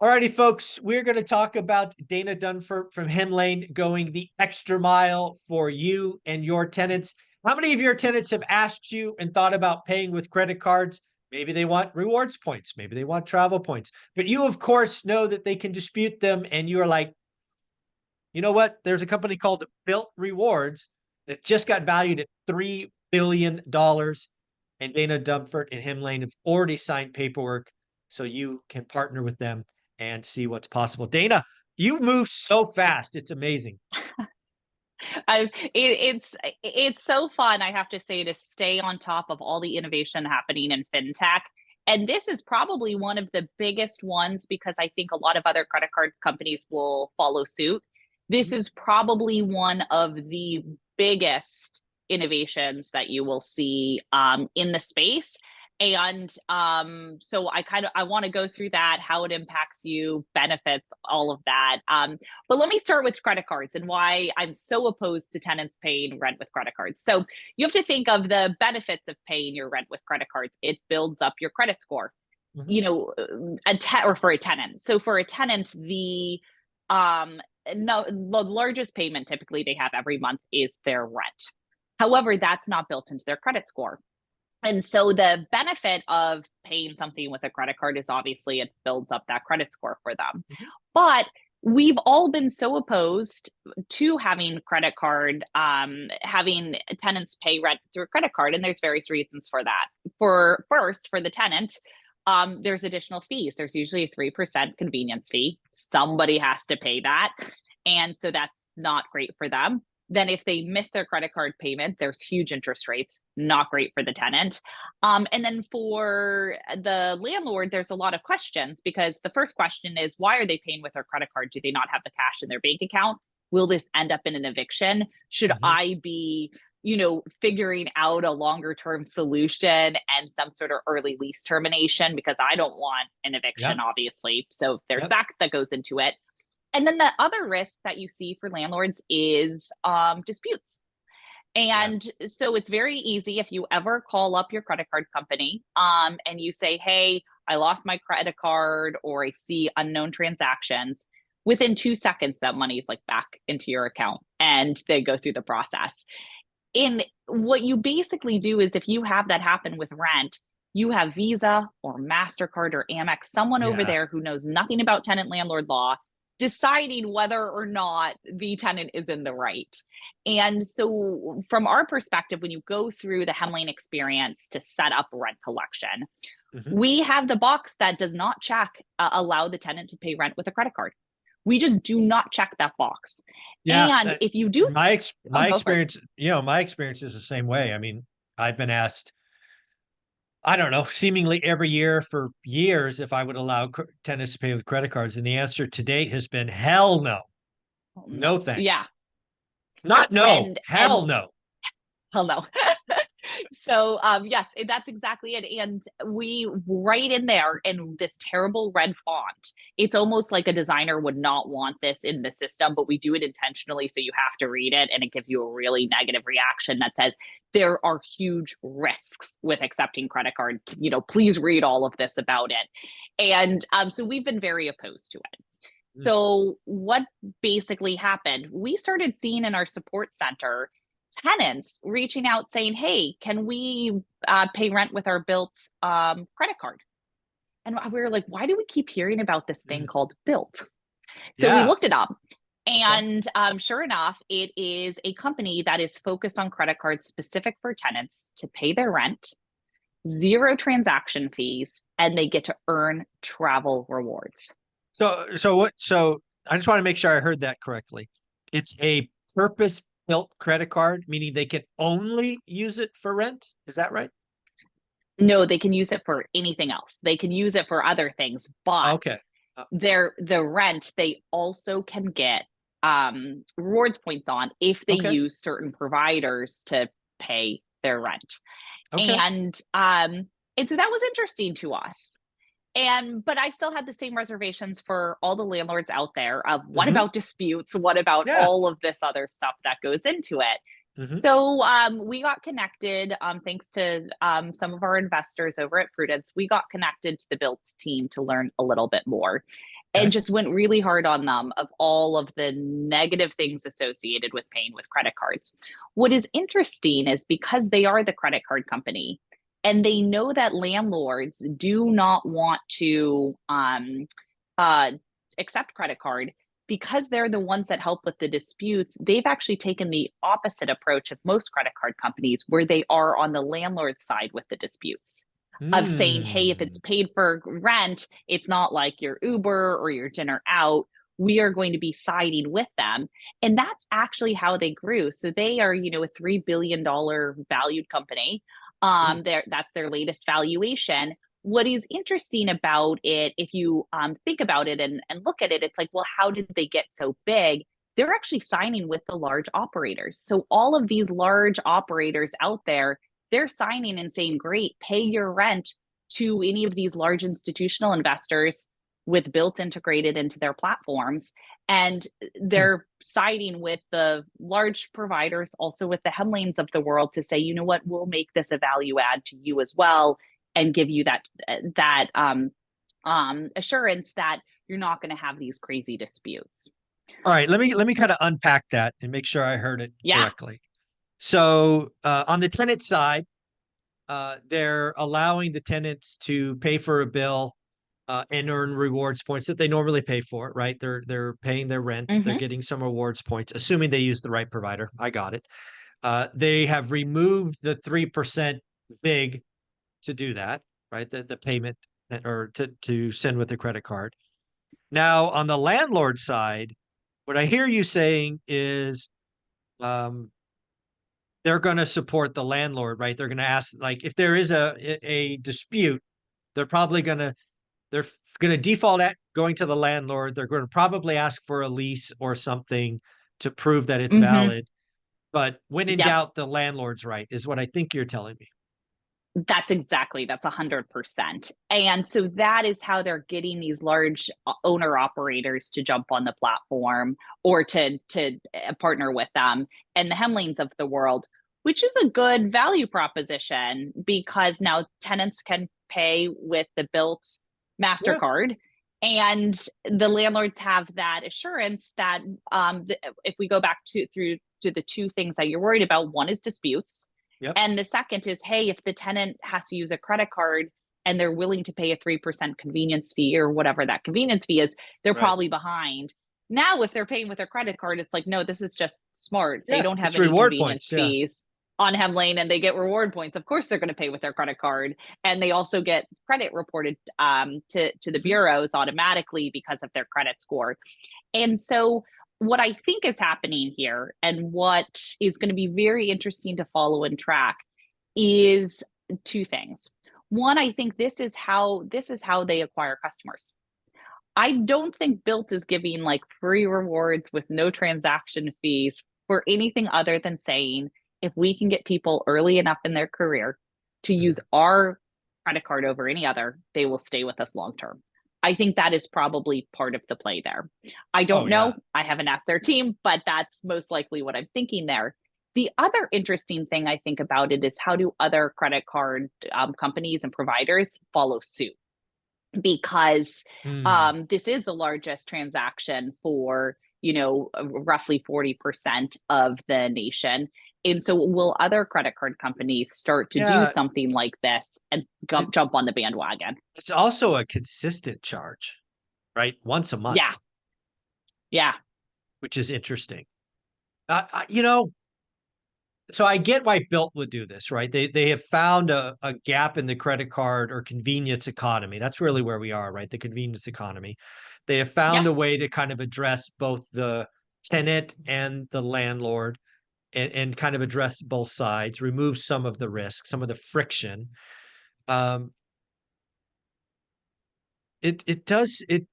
Alrighty, folks, we're going to talk about Dana Dunford from Hen Lane going the extra mile for you and your tenants. How many of your tenants have asked you and thought about paying with credit cards? Maybe they want rewards points. Maybe they want travel points. But you, of course, know that they can dispute them. And you are like, you know what? There's a company called Built Rewards that just got valued at $3 billion. And Dana Dunford and Hen Lane have already signed paperwork. So you can partner with them and see what's possible. Dana, you move so fast. It's amazing. It's so fun, I have to say, to stay on top of all the innovation happening in fintech. And this is probably one of the biggest ones because I think a lot of other credit card companies will follow suit. This is probably one of the biggest innovations that you will see in the space. And so I want to go through that, how it impacts you, benefits, all of that. But let me start with credit cards and why I'm so opposed to tenants paying rent with credit cards. So you have to think of the benefits of paying your rent with credit cards. It builds up your credit score, Mhm. you know, or for a tenant. So for a tenant, um, no, the largest payment typically they have every month is their rent. However, that's not built into their credit score. And so the benefit of paying something with a credit card is obviously it builds up that credit score for them. Mhm. But we've all been so opposed to having credit card, having tenants pay rent through a credit card. And there's various reasons for that. For the tenant, there's additional fees. There's usually a 3% convenience fee. Somebody has to pay that. And so that's not great for them. Then if they miss their credit card payment, there's huge interest rates, not great for the tenant. And then for the landlord, there's a lot of questions because the first question is, why are they paying with their credit card? Do they not have the cash in their bank account? Will this end up in an eviction? Should Mhm. I be, figuring out a longer term solution and some sort of early lease termination because I don't want an eviction, Yep. obviously. So there's Yep. that goes into it. And then the other risk that you see for landlords is disputes. Yeah. And so it's very easy if you ever call up your credit card company and you say, hey, I lost my credit card or I see unknown transactions. Within 2 seconds, that money is like back into your account and they go through the process. And what you basically do is if you have that happen with rent, you have Visa or MasterCard or Amex, someone over Yeah. there who knows nothing about tenant landlord law, deciding whether or not the tenant is in the right. And so, from our perspective, when you go through the Hen Lane experience to set up rent collection, Mhm. we have the box that does not check allow the tenant to pay rent with a credit card. We just do not check that box. Yeah. And if you do, oh, My go for it. experience, my experience is the same way. I mean, I've been asked, I don't know, seemingly every year for years if I would allow tenants to pay with credit cards. And the answer to date has been hell no. No, No yeah, thanks. Not no, and hell no. hell no. So yes, that's exactly it. And we right in there in this terrible red font. It's almost like a designer would not want this in the system, but we do it intentionally so you have to read it and it gives you a really negative reaction that says there are huge risks with accepting credit card. Please read all of this about it. And so we've been very opposed to it. Mm. So, what basically happened? We started seeing in our support center tenants reaching out saying, hey, can we pay rent with our built credit card? And we were like, why do we keep hearing about this thing Mm. called built? So we Yeah. looked it up. Okay. And sure enough, it is a company that is focused on credit cards specific for tenants to pay their rent, zero transaction fees, and they get to earn travel rewards. So I just want to make sure I heard that correctly. It's a purpose-built credit card, meaning they can only use it for rent. Is that right? No, they can use it for anything else. They can use it for other things, but Okay. Uh, the rent they also can get rewards points on if they okay. use certain providers to pay their rent. Okay. And so that was interesting to us. But I still had the same reservations for all the landlords out there of what Hmm. about disputes? What about Yeah. all of this other stuff that goes into it? Hmm. So we got connected, thanks to some of our investors over at Prudence. We got connected to the Built team to learn a little bit more. and Okay. just went really hard on them of all of the negative things associated with paying with credit cards. What is interesting is because they are the credit card company and they know that landlords do not want to uh, accept credit card, because they're the ones that help with the disputes, they've actually taken the opposite approach of most credit card companies, where they are on the landlord side with the disputes of saying, hey, if it's Hmm. paid for rent, it's not like your Uber or your dinner out. We are going to be siding with them. And that's actually how they grew. So they are, a $3 billion valued company. Ooh. That's their latest valuation. What is interesting about it, if you think about it and look at it, it's like, well, how did they get so big? They're actually signing with the large operators. So all of these large operators out there, they're signing and saying, great, pay your rent to any of these large institutional investors with Built integrated into their platforms. And Hmm. they're siding with the large providers, also with the Hemlanes of the world, to say, you know what, we'll make this a value add to you as well, and give you that assurance that you're not going to have these crazy disputes. All right. Let me kind of unpack that and make sure I heard it Yeah. correctly. So on the tenant side, they're allowing the tenants to pay for a bill and earn rewards points that they normally pay for, right? They're paying their rent, they're Mm-hmm. getting some rewards points, assuming they use the right provider. I got it. They have removed the 3% VIG to do that, right? The payment or to send with a credit card. Now on the landlord side, what I hear you saying is um, they're going to support the landlord, right? They're going to ask, like, if there is a dispute, they're probably going to they're going to default at going to the landlord. They're going to probably ask for a lease or something to prove that it's Mm-hmm. valid. But when in Yep. doubt, the landlord's right, is what I think you're telling me. That's 100%. And so that is how they're getting these large owner operators to jump on the platform, or to partner with them, and the Hemlings of the world, which is a good value proposition, because now tenants can pay with the Built Yeah. MasterCard, and the landlords have that assurance that if we go back to the two things that you're worried about, one is disputes, Yep. and the second is, hey, if the tenant has to use a credit card and they're willing to pay a 3% convenience fee, or whatever that convenience fee is, they're Right. probably behind. Now, if they're paying with their credit card, it's like, no, this is just smart. They Yeah. don't have It's any reward points. convenience Yeah. fees on Hemlane, and they get reward points. Of course, they're going to pay with their credit card. And they also get credit reported to the Mhm. bureaus automatically because of their credit score. And so, what I think is happening here, and what is going to be very interesting to follow and track, is two things. One, I think this is how they acquire customers. I don't think Built is giving like free rewards with no transaction fees for anything other than saying, if we can get people early enough in their career to use Mhm. our credit card over any other, they will stay with us long term. I think that is probably part of the play there. I Oh don't yeah. know. I haven't asked their team, but that's most likely what I'm thinking there. The other interesting thing I think about it is, how do other credit card companies and providers follow suit? Because Hmm. this is the largest transaction for, roughly 40% of the nation. And so, will other credit card companies start to do Yeah. something like this and It, jump on the bandwagon? it's also a consistent charge, right? Once a month, Yeah. Yeah. which is interesting. You know, so I get why Built would do this, right? They have found a gap in the credit card or convenience economy. That's really where we are, right? The convenience economy. They have Yeah. found a way to kind of address both the tenant and the landlord, and kind of address both sides, remove some of the risk, some of the friction. Um, it does it,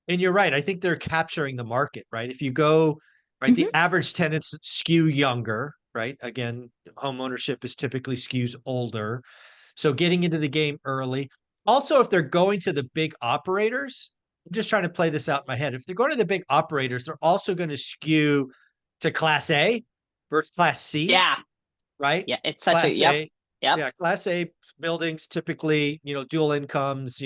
and you're right. I think they're capturing the market, right? If you go, right, the Hmm. average tenants skew younger, right? Again, home ownership is typically skews older. So getting into the game early. Also, if they're going to the big operators, I'm just trying to play this out in my head. If they're going to the big operators, they're also going to skew to class A versus class C, Yeah. right? Yeah. Class Yep. A. Yep. Yeah, class A buildings typically, dual incomes,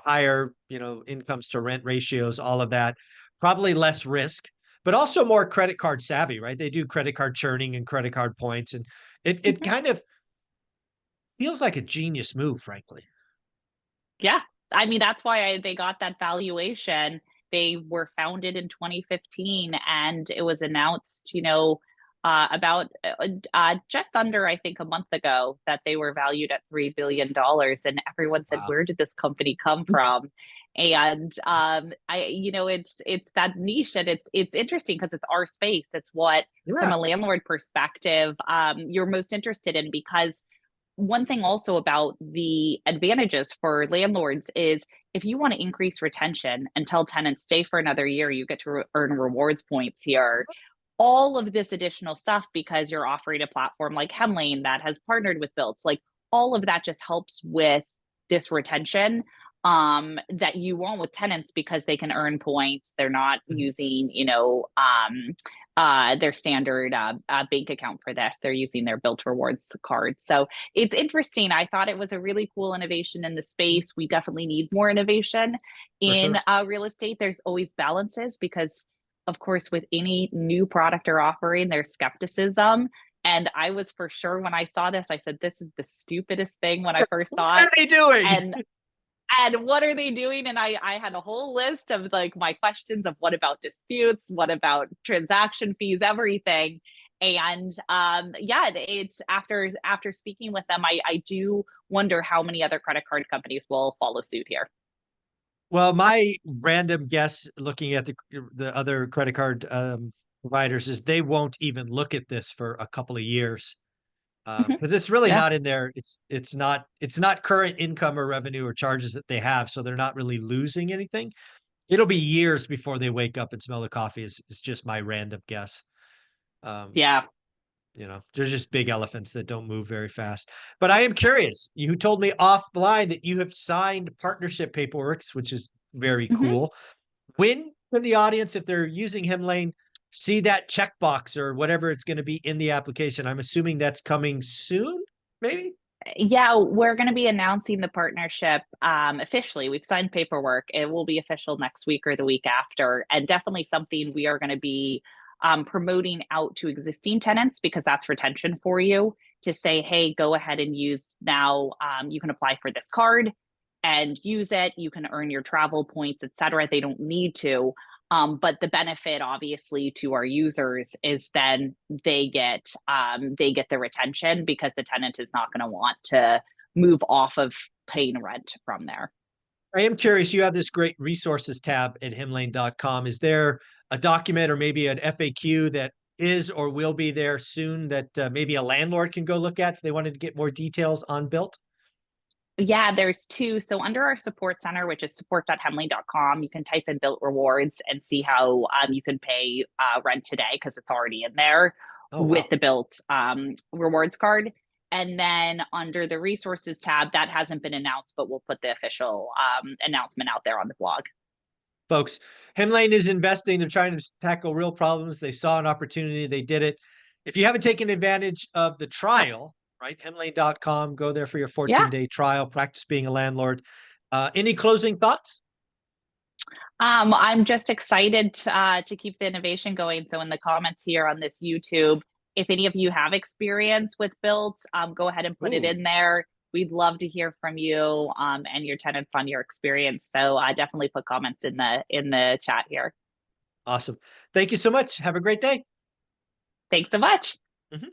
higher, incomes to rent ratios, all of that, probably less risk, but also more credit card savvy, right? They do credit card churning and credit card points, and it Mhm. kind of feels like a genius move, frankly. Yeah. I mean, that's why they got that valuation. They were founded in 2015 and it was announced, about just under, I think, a month ago that they were valued at $3 billion. And everyone said, Wow. where did this company come from? And it's that niche, and it's interesting because it's our space. It's what, from Yeah. a landlord perspective, you're most interested in, because one thing also about the advantages for landlords is if you want to increase retention and tell tenants stay for another year, you get to earn rewards points here. All of this additional stuff, because you're offering a platform like Hemlane that has partnered with Built, like all of that just helps with this retention that you want with tenants, because they can earn points. They're not Mhm. using, their standard bank account for this. They're using their Built Rewards card. So it's interesting. I thought it was a really cool innovation in the space. We definitely need more innovation For in sure. real estate. There's always balances because, of course, with any new product or offering, there's skepticism. And I was, for sure, when I saw this, I said, this is the stupidest thing when I first What saw are it. they doing? And what are they doing? And I had a whole list of like my questions of what about disputes, what about transaction fees, everything. And yeah, it's after speaking with them, I do wonder how many other credit card companies will follow suit here. Well, my random guess, looking at the other credit card providers, is they won't even look at this for a couple of years, Mhm. because it's really Yeah. not in there. It's not current income or revenue or charges that they have, so they're not really losing anything. It'll be years before they wake up and smell the coffee. Is just my random guess. Um, Yeah. there's just big elephants that don't move very fast. But I am curious. You told me offline that you have signed partnership paperwork, which is very Mhm. cool. When can the audience, if they're using Hemlane, see that checkbox or whatever it's going to be in the application? I'm assuming that's coming soon, maybe? Yeah, we're going to be announcing the partnership officially. We've signed paperwork. It will be official next week or the week after, and definitely something we are going to be promoting out to existing tenants, because that's retention for you, to say, hey, go ahead and use now. You can apply for this card and use it. You can earn your travel points, etc. They don't need to. But the benefit, obviously, to our users is then they get the retention, because the tenant is not going to want to move off of paying rent from there. I am curious. You have this great resources tab at hemlane.com. Is there a document or maybe an FAQ that is or will be there soon that maybe a landlord can go look at if they wanted to get more details on Built? Yeah, there's two. So under our support center, which is support.hemley.com, you can type in Built Rewards and see how you can pay rent today, because it's already in there Oh, with wow. the Built Rewards card. And then under the resources tab, that hasn't been announced, but we'll put the official announcement out there on the blog. Folks, Hemlane is investing. They're trying to tackle real problems. They saw an opportunity. They did it. If you haven't taken advantage of the trial, right, hemlane.com, go there for your Yeah. 14-day trial, practice being a landlord. Any closing thoughts? I'm just excited to keep the innovation going. So in the comments here on this YouTube, if any of you have experience with Built, go ahead and put it Ooh, in there. We'd love to hear from you and your tenants on your experience. So definitely put comments in the chat here. awesome. Thank you so much. Have a great day. Thanks so much. Mhm.